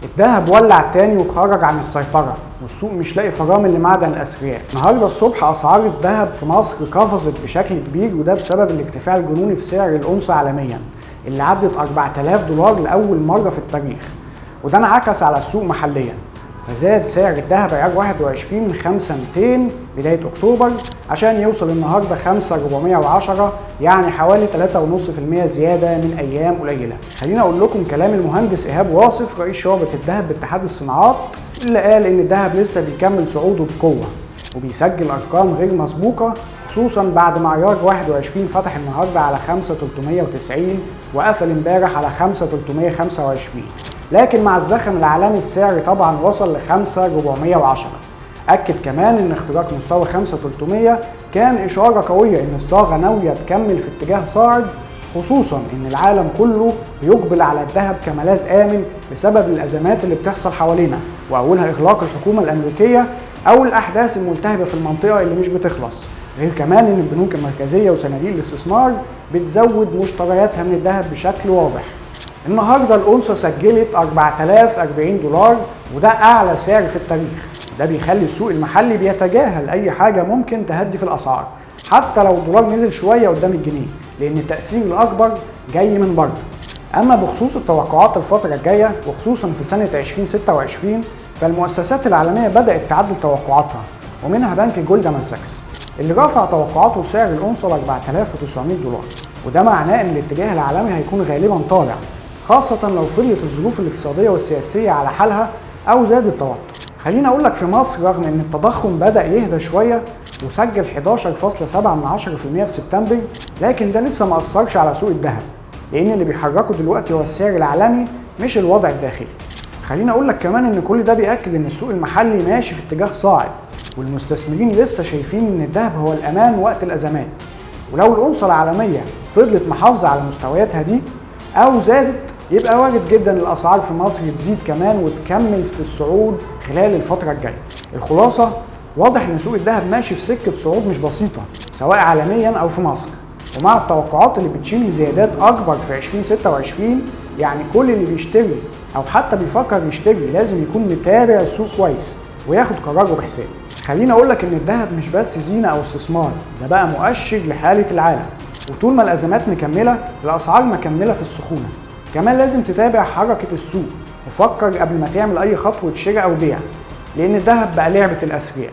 الدهب ولع تاني وخرج عن السيطرة، والسوق مش لاقي فرامل لمعدن الأثرياء. النهارده الصبح أسعار الدهب في مصر قفزت بشكل كبير، وده بسبب الارتفاع الجنوني في سعر الأونصة عالميا اللي عدت 4000 دولار لأول مرة في التاريخ، وده انعكس على السوق محليا. فزاد سعر الدهب عيار 21 من 5200 بداية أكتوبر عشان يوصل النهارده 5410، يعني حوالي 3.5% زيادة من أيام قليلة. خليني أقول لكم كلام المهندس إيهاب واصف رئيس شعبة الدهب باتحاد الصناعات، اللي قال إن الدهب لسه بيكمل صعوده بقوة وبيسجل أرقام غير مسبوقة، خصوصا بعد ما عيار 21 فتح النهارده على 5390 وقفل امبارح على 5325. لكن مع الزخم العالمي السعر طبعا وصل ل 5410. أكد كمان إن اختراق مستوى 5300 كان إشارة قوية إن الصاغة ناوية تكمل في اتجاه صاعد، خصوصا إن العالم كله بيقبل على الذهب كملاذ آمن بسبب الأزمات اللي بتحصل حوالينا، وأولها إغلاق الحكومة الأمريكية أو الأحداث الملتهبة في المنطقة اللي مش بتخلص. غير كمان إن البنوك المركزية وصناديق الاستثمار بتزود مشترياتها من الذهب بشكل واضح. النهارده الأونصة سجلت 4040 دولار، وده أعلى سعر في التاريخ. ده بيخلي السوق المحلي بيتجاهل أي حاجة ممكن تهدي في الأسعار، حتى لو الدولار نزل شوية قدام الجنيه، لأن التأثير الأكبر جاي من بره. أما بخصوص التوقعات الفترة الجاية وخصوصا في سنة 2026، فالمؤسسات العالمية بدأت تعدل توقعاتها، ومنها بنك جولدمان ساكس اللي رفع توقعاته لسعر الأونصة ل 4900 دولار، وده معناه إن الاتجاه العالمي هيكون غالبا طالع، خاصة لو فضلت الظروف الاقتصادية والسياسية على حالها أو زاد التوتر. خليني أقول لك في مصر رغم إن التضخم بدأ يهدى شوية وسجل 11.7% في سبتمبر، لكن ده لسه ما أثرش على سوق الذهب، لأن اللي بيحركه دلوقتي هو السعر العالمي مش الوضع الداخلي. خليني أقول لك كمان إن كل ده بيأكد إن السوق المحلي ماشي في اتجاه صاعد، والمستثمرين لسه شايفين إن الذهب هو الأمان وقت الأزمات. ولو الأونصة العالمية فضلت محافظة على مستوياتها دي أو زادت، يبقى وارد جدا الأسعار في مصر تزيد كمان وتكمل في الصعود خلال الفترة الجاية. الخلاصة واضح إن سوق الذهب ماشي في سكة صعود مش بسيطة، سواء عالميا أو في مصر، ومع التوقعات اللي بتشيل زيادات أكبر في 2026، يعني كل اللي بيشتري أو حتى بيفكر يشتري لازم يكون متابع السوق كويس وياخد قراره بحساب. خليني أقول لك إن الذهب مش بس زينة أو استثمار، ده بقى مؤشر لحالة العالم، وطول ما الأزمات مكملة الأسعار مكملة في السخونة. كمان لازم تتابع حركة السوق وفكر قبل ما تعمل أي خطوة شراء أو بيع، لأن الذهب بقى لعبة الأثرياء.